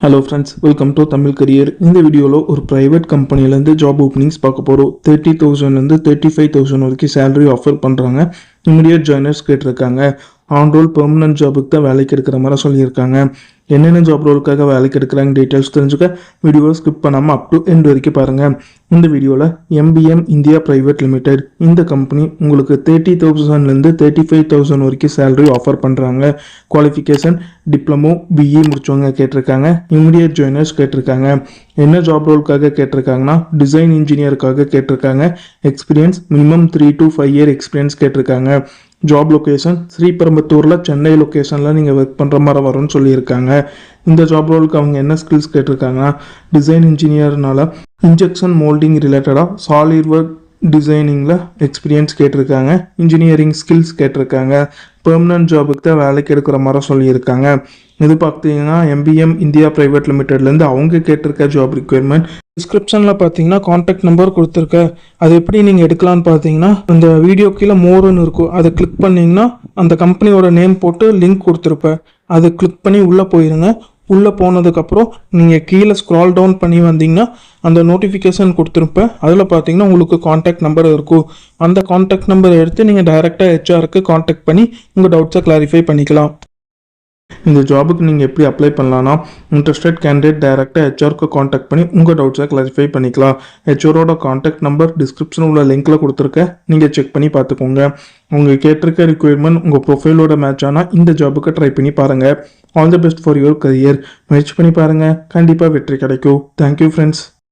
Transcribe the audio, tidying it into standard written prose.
Hello friends, welcome to Tamil career. இந்த வீடியோவில் ஒரு ப்ரைவேட் கம்பெனிலேருந்து ஜாப் ஓப்பனிங்ஸ் பார்க்க போகிறோம். 30,000லேருந்து 35,000 வரைக்கும் சேலரி ஆஃபர் பண்ணுறாங்க. இமீடியட் ஜாயினர்ஸ் கேட்டிருக்காங்க. ஆன் ரோல் பெர்மனன்ட் ஜாபுக்கு தான் வேலைக்கு எடுக்கிற மாதிரி சொல்லியிருக்காங்க. என்னென்ன ஜாப் ரோலுக்காக வேலைக்கு எடுக்கிறாங்க டீட்டெயில்ஸ் தெரிஞ்சுக்க வீடியோவை ஸ்கிப் பண்ணாமல் அப் டு எண்ட் வரைக்கும் பாருங்கள். இந்த வீடியோவில் எம்பிஎம் இந்தியா பிரைவேட் லிமிடெட் இந்த கம்பெனி உங்களுக்கு 30,000லேருந்து 35,000 வரைக்கும் சேலரி ஆஃபர் பண்ணுறாங்க. குவாலிஃபிகேஷன் டிப்ளமோ பிஇ முடிச்சவங்க கேட்டிருக்காங்க. இமீடியட் ஜாயினர்ஸ் கேட்டிருக்காங்க. என்ன ஜாப் ரோலுக்காக கேட்டிருக்காங்கன்னா டிசைன் இன்ஜினியருக்காக கேட்டிருக்காங்க. Experience minimum 3 to 5 year experience கேட்டிருக்காங்க. ஜாப் லொக்கேஷன் ஸ்ரீபெரும்புத்தூரில் சென்னை லொக்கேஷனில் நீங்கள் ஒர்க் பண்ணுற மாதிரி வரும்னு சொல்லியிருக்காங்க. இந்த ஜாப் ரோலுக்கு அவங்க என்ன ஸ்கில்ஸ் கேட்டிருக்காங்கன்னா டிசைன் இன்ஜினியர்னால இன்ஜெக்ஷன் மோல்டிங் ரிலேட்டடாக சாலிட் ஒர்க் டிசைனிங்கில் எக்ஸ்பீரியன்ஸ் கேட்டிருக்காங்க. இன்ஜினியரிங் ஸ்கில்ஸ் கேட்டிருக்காங்க. பெர்மனன்ட் ஜாபுக்கு தான் வேலைக்கு எடுக்கிற மாதிரி சொல்லியிருக்காங்க. இது பார்த்தீங்கன்னா எம்பிஎம் இந்தியா பிரைவேட் லிமிடெட்லேருந்து அவங்க கேட்டிருக்க ஜாப் ரிக்வயர்மெண்ட். டிஸ்கிரிப்ஷனில் பார்த்தீங்கன்னா காண்டாக்ட் நம்பர் கொடுத்துருக்க. அது எப்படி நீங்கள் எடுக்கலான்னு பார்த்தீங்கன்னா அந்த வீடியோ கீழே மோர்னு இருக்கும், அதை கிளிக் பண்ணிங்கன்னா அந்த கம்பெனியோட நேம் போட்டு லிங்க் கொடுத்துருப்பேன். அதை கிளிக் பண்ணி உள்ளே போயிருங்க. உள்ளே போனதுக்கப்புறம் நீங்கள் கீழே ஸ்க்ரால் டவுன் பண்ணி வந்தீங்கன்னா அந்த நோட்டிஃபிகேஷன் கொடுத்துருப்பேன். அதில் பார்த்தீங்கன்னா உங்களுக்கு காண்டாக்ட் நம்பர் இருக்கும். அந்த காண்டாக்ட் நம்பரை எடுத்து நீங்கள் டைரெக்டாக ஹெச்ஆருக்கு காண்டாக்ட் பண்ணி உங்கள் டவுட்ஸை கிளாரிஃபை பண்ணிக்கலாம். இந்த ஜாபுக்கு நீங்கள் எப்படி அப்ளை பண்ணலான்னா இன்ட்ரெஸ்டட் கேண்டிடேட் டைரெக்டாக ஹெச்ஆருக்கு காண்டாக்ட் பண்ணி உங்கள் டவுட்ஸை கிளாரிஃபை பண்ணிக்கலாம். ஹெச்ஆரோட காண்டாக்ட் நம்பர் டிஸ்கிரிப்ஷன் உள்ள லிங்க்கில் கொடுத்துருக்கேன், நீங்கள் செக் பண்ணி பார்த்துக்கோங்க. உங்கள் கேட்டிருக்க ரிக்வயர்மெண்ட் உங்கள் ப்ரொஃபைலோட மேட்ச் ஆனால் இந்த ஜாபுக்கு ட்ரை பண்ணி பாருங்கள். All the best for your career. முயற்சி பண்ணி பாருங்கள், கண்டிப்பாக வெற்றி கிடைக்கும். Thank you friends.